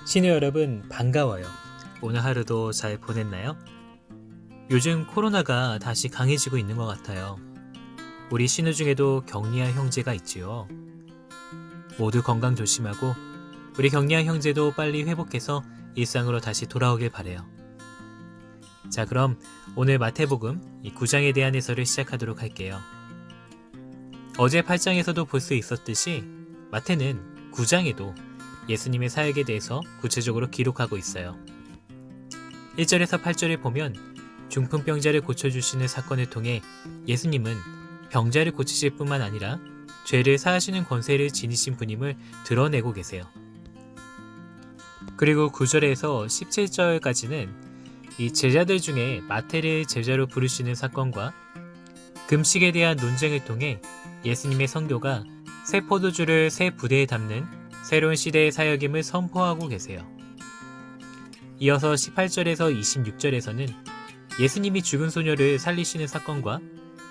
신우 여러분 반가워요. 오늘 하루도 잘 보냈나요? 요즘 코로나가 다시 강해지고 있는 것 같아요. 우리 신우 중에도 격리한 형제가 있지요. 모두 건강 조심하고 우리 격리한 형제도 빨리 회복해서 일상으로 다시 돌아오길 바래요. 자, 그럼 오늘 마태복음 9장에 대한 해설을 시작하도록 할게요. 어제 8장에서도 볼 수 있었듯이 마태는 9장에도 예수님의 사역에 대해서 구체적으로 기록하고 있어요. 1절에서 8절을 보면 중풍병자를 고쳐주시는 사건을 통해 예수님은 병자를 고치실 뿐만 아니라 죄를 사하시는 권세를 지니신 분임을 드러내고 계세요. 그리고 9절에서 17절까지는 이 제자들 중에 마태를 제자로 부르시는 사건과 금식에 대한 논쟁을 통해 예수님의 선교가 새 포도주를 새 부대에 담는 새로운 시대의 사역임을 선포하고 계세요. 이어서 18절에서 26절에서는 예수님이 죽은 소녀를 살리시는 사건과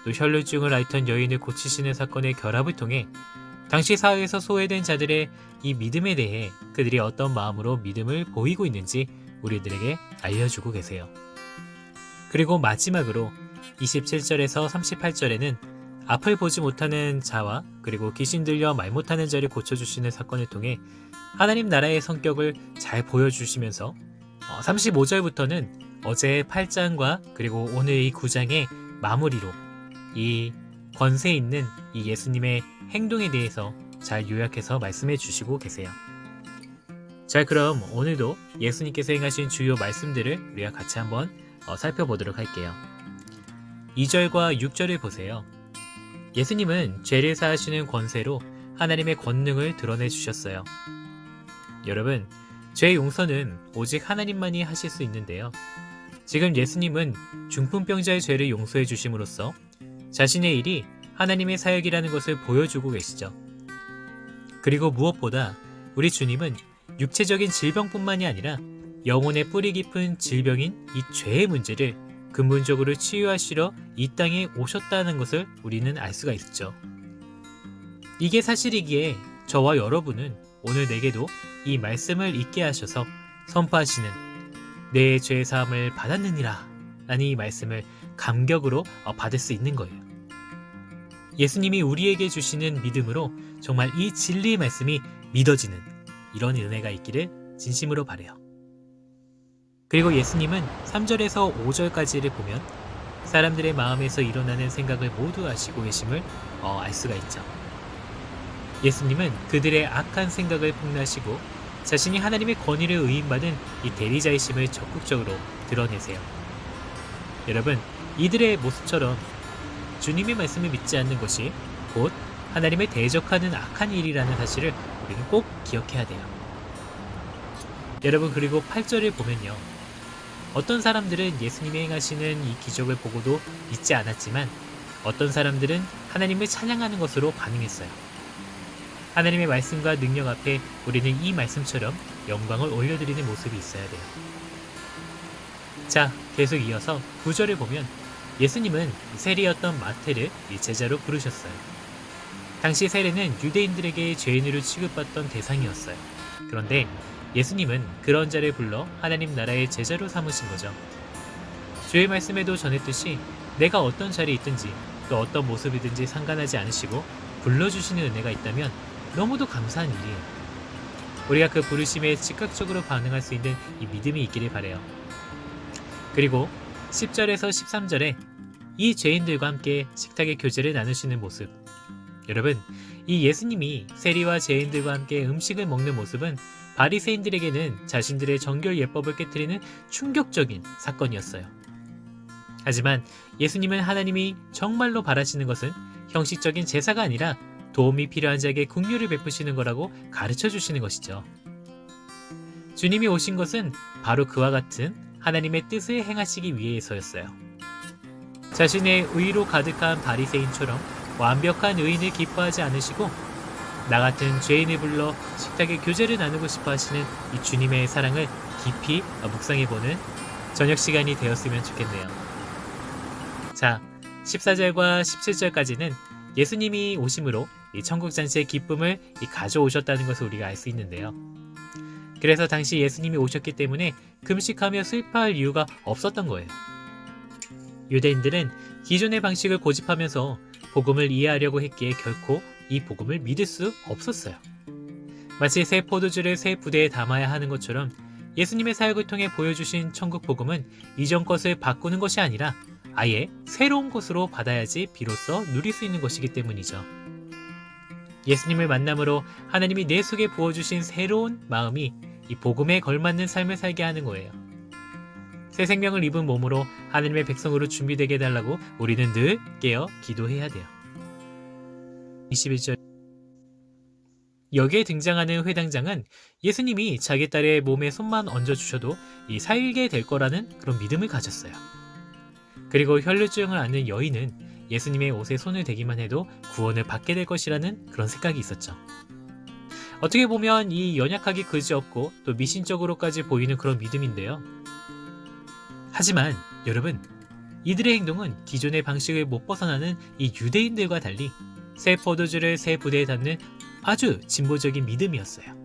또 혈루증을 앓던 여인을 고치시는 사건의 결합을 통해 당시 사회에서 소외된 자들의 이 믿음에 대해 그들이 어떤 마음으로 믿음을 보이고 있는지 우리들에게 알려주고 계세요. 그리고 마지막으로 27절에서 38절에는 앞을 보지 못하는 자와 그리고 귀신 들려 말 못하는 자를 고쳐주시는 사건을 통해 하나님 나라의 성격을 잘 보여주시면서 35절부터는 어제의 8장과 그리고 오늘 이 9장의 마무리로 이 권세 있는 이 예수님의 행동에 대해서 잘 요약해서 말씀해 주시고 계세요. 자, 그럼 오늘도 예수님께서 행하신 주요 말씀들을 우리가 같이 한번 살펴보도록 할게요. 2절과 6절을 보세요. 예수님은 죄를 사하시는 권세로 하나님의 권능을 드러내 주셨어요. 여러분, 죄 용서는 오직 하나님만이 하실 수 있는데요. 지금 예수님은 중풍병자의 죄를 용서해 주심으로써 자신의 일이 하나님의 사역이라는 것을 보여주고 계시죠. 그리고 무엇보다 우리 주님은 육체적인 질병뿐만이 아니라 영혼의 뿌리 깊은 질병인 이 죄의 문제를 근본적으로 치유하시러 이 땅에 오셨다는 것을 우리는 알 수가 있죠. 이게 사실이기에 저와 여러분은 오늘 내게도 이 말씀을 잊게 하셔서 선포하시는 내 죄 사함을 받았느니라 라는 이 말씀을 감격으로 받을 수 있는 거예요. 예수님이 우리에게 주시는 믿음으로 정말 이 진리의 말씀이 믿어지는 이런 은혜가 있기를 진심으로 바라요. 그리고 예수님은 3절에서 5절까지를 보면 사람들의 마음에서 일어나는 생각을 모두 아시고 계심을 알 수가 있죠. 예수님은 그들의 악한 생각을 폭로하시고 자신이 하나님의 권위를 의인받은 이 대리자이심을 적극적으로 드러내세요. 여러분, 이들의 모습처럼 주님의 말씀을 믿지 않는 것이 곧 하나님을 대적하는 악한 일이라는 사실을 우리는 꼭 기억해야 돼요. 여러분, 그리고 8절을 보면요. 어떤 사람들은 예수님이 행하시는 이 기적을 보고도 믿지 않았지만 어떤 사람들은 하나님을 찬양하는 것으로 반응했어요. 하나님의 말씀과 능력 앞에 우리는 이 말씀처럼 영광을 올려드리는 모습이 있어야 돼요. 자, 계속 이어서 9절을 보면 예수님은 세리였던 마태를 제자로 부르셨어요. 당시 세리는 유대인들에게 죄인으로 취급받던 대상이었어요. 그런데 예수님은 그런 자를 불러 하나님 나라의 제자로 삼으신 거죠. 주의 말씀에도 전했듯이 내가 어떤 자리에 있든지 또 어떤 모습이든지 상관하지 않으시고 불러주시는 은혜가 있다면 너무도 감사한 일이에요. 우리가 그 부르심에 즉각적으로 반응할 수 있는 이 믿음이 있기를 바라요. 그리고 10절에서 13절에 이 죄인들과 함께 식탁의 교제를 나누시는 모습. 여러분, 이 예수님이 세리와 죄인들과 함께 음식을 먹는 모습은 바리새인들에게는 자신들의 정결 예법을 깨트리는 충격적인 사건이었어요. 하지만 예수님은 하나님이 정말로 바라시는 것은 형식적인 제사가 아니라 도움이 필요한 자에게 긍휼을 베푸시는 거라고 가르쳐 주시는 것이죠. 주님이 오신 것은 바로 그와 같은 하나님의 뜻을 행하시기 위해서였어요. 자신의 의로 가득한 바리새인처럼 완벽한 의인을 기뻐하지 않으시고 나 같은 죄인을 불러 식탁에 교제를 나누고 싶어 하시는 이 주님의 사랑을 깊이 묵상해보는 저녁 시간이 되었으면 좋겠네요. 자, 14절과 17절까지는 예수님이 오심으로 이 천국잔치의 기쁨을 가져오셨다는 것을 우리가 알 수 있는데요. 그래서 당시 예수님이 오셨기 때문에 금식하며 슬퍼할 이유가 없었던 거예요. 유대인들은 기존의 방식을 고집하면서 복음을 이해하려고 했기에 결코 이 복음을 믿을 수 없었어요. 마치 새 포도주를 새 부대에 담아야 하는 것처럼 예수님의 사역을 통해 보여주신 천국 복음은 이전 것을 바꾸는 것이 아니라 아예 새로운 것으로 받아야지 비로소 누릴 수 있는 것이기 때문이죠. 예수님을 만남으로 하나님이 내 속에 부어주신 새로운 마음이 이 복음에 걸맞는 삶을 살게 하는 거예요. 새 생명을 입은 몸으로 하나님의 백성으로 준비되게 해달라고 우리는 늘 깨어 기도해야 돼요. 21절 여기에 등장하는 회당장은 예수님이 자기 딸의 몸에 손만 얹어주셔도 살게 될 거라는 그런 믿음을 가졌어요. 그리고 혈루증을 앓는 여인은 예수님의 옷에 손을 대기만 해도 구원을 받게 될 것이라는 그런 생각이 있었죠. 어떻게 보면 이 연약하기 그지없고 또 미신적으로까지 보이는 그런 믿음인데요. 하지만 여러분, 이들의 행동은 기존의 방식을 못 벗어나는 이 유대인들과 달리 새 포도주를 새 부대에 담는 아주 진보적인 믿음이었어요.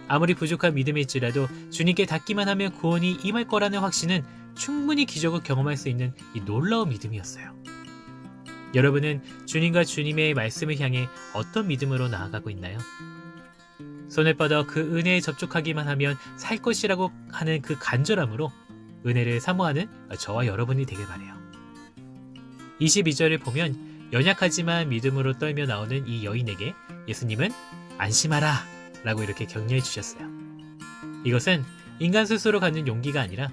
아무리 부족한 믿음일지라도 주님께 닿기만 하면 구원이 임할 거라는 확신은 충분히 기적을 경험할 수 있는 이 놀라운 믿음이었어요. 여러분은 주님과 주님의 말씀을 향해 어떤 믿음으로 나아가고 있나요? 손을 뻗어 그 은혜에 접촉하기만 하면 살 것이라고 하는 그 간절함으로 은혜를 사모하는 저와 여러분이 되길 바라요. 22절을 보면 연약하지만 믿음으로 떨며 나오는 이 여인에게 예수님은 안심하라 라고 이렇게 격려해 주셨어요. 이것은 인간 스스로 갖는 용기가 아니라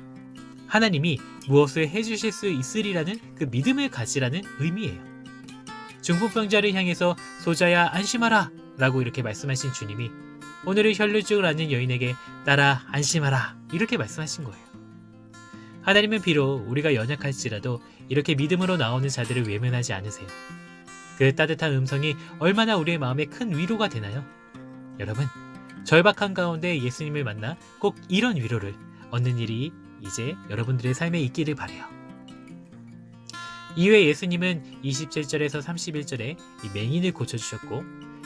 하나님이 무엇을 해주실 수 있으리라는 그 믿음을 가지라는 의미예요. 중풍병자를 향해서 소자야 안심하라 라고 이렇게 말씀하신 주님이 오늘의 혈루증을 앓는 여인에게 딸아 안심하라 이렇게 말씀하신 거예요. 하나님은 비록 우리가 연약할지라도 이렇게 믿음으로 나오는 자들을 외면하지 않으세요. 그 따뜻한 음성이 얼마나 우리의 마음에 큰 위로가 되나요? 여러분, 절박한 가운데 예수님을 만나 꼭 이런 위로를 얻는 일이 이제 여러분들의 삶에 있기를 바라요. 이후에 예수님은 27절에서 31절에 이 맹인을 고쳐주셨고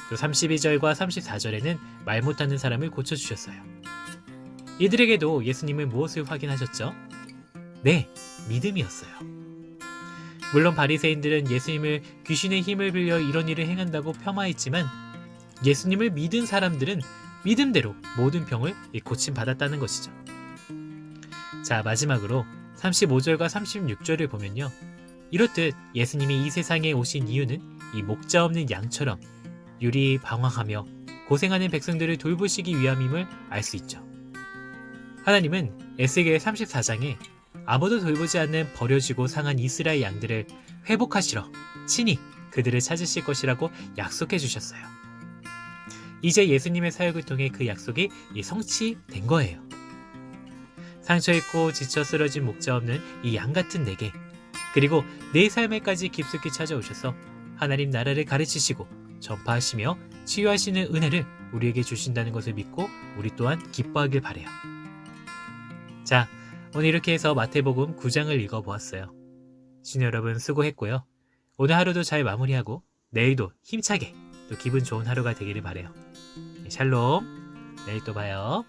또 32절과 34절에는 말 못하는 사람을 고쳐주셨어요. 이들에게도 예수님은 무엇을 확인하셨죠? 네, 믿음이었어요. 물론 바리새인들은 예수님을 귀신의 힘을 빌려 이런 일을 행한다고 폄하했지만 예수님을 믿은 사람들은 믿음대로 모든 병을 고침받았다는 것이죠. 자, 마지막으로 35절과 36절을 보면요. 이렇듯 예수님이 이 세상에 오신 이유는 이 목자 없는 양처럼 유리 방황하며 고생하는 백성들을 돌보시기 위함임을 알 수 있죠. 하나님은 에스겔 34장에 아무도 돌보지 않는 버려지고 상한 이스라엘 양들을 회복하시러 친히 그들을 찾으실 것이라고 약속해 주셨어요. 이제 예수님의 사역을 통해 그 약속이 성취된 거예요. 상처있고 지쳐 쓰러진 목자 없는 이 양 같은 내게 그리고 내 삶에까지 깊숙이 찾아오셔서 하나님 나라를 가르치시고 전파하시며 치유하시는 은혜를 우리에게 주신다는 것을 믿고 우리 또한 기뻐하길 바라요. 자, 오늘 이렇게 해서 마태복음 9장을 읽어보았어요. 시청자 여러분 수고했고요. 오늘 하루도 잘 마무리하고 내일도 힘차게 또 기분 좋은 하루가 되기를 바라요. 샬롬, 내일 또 봐요.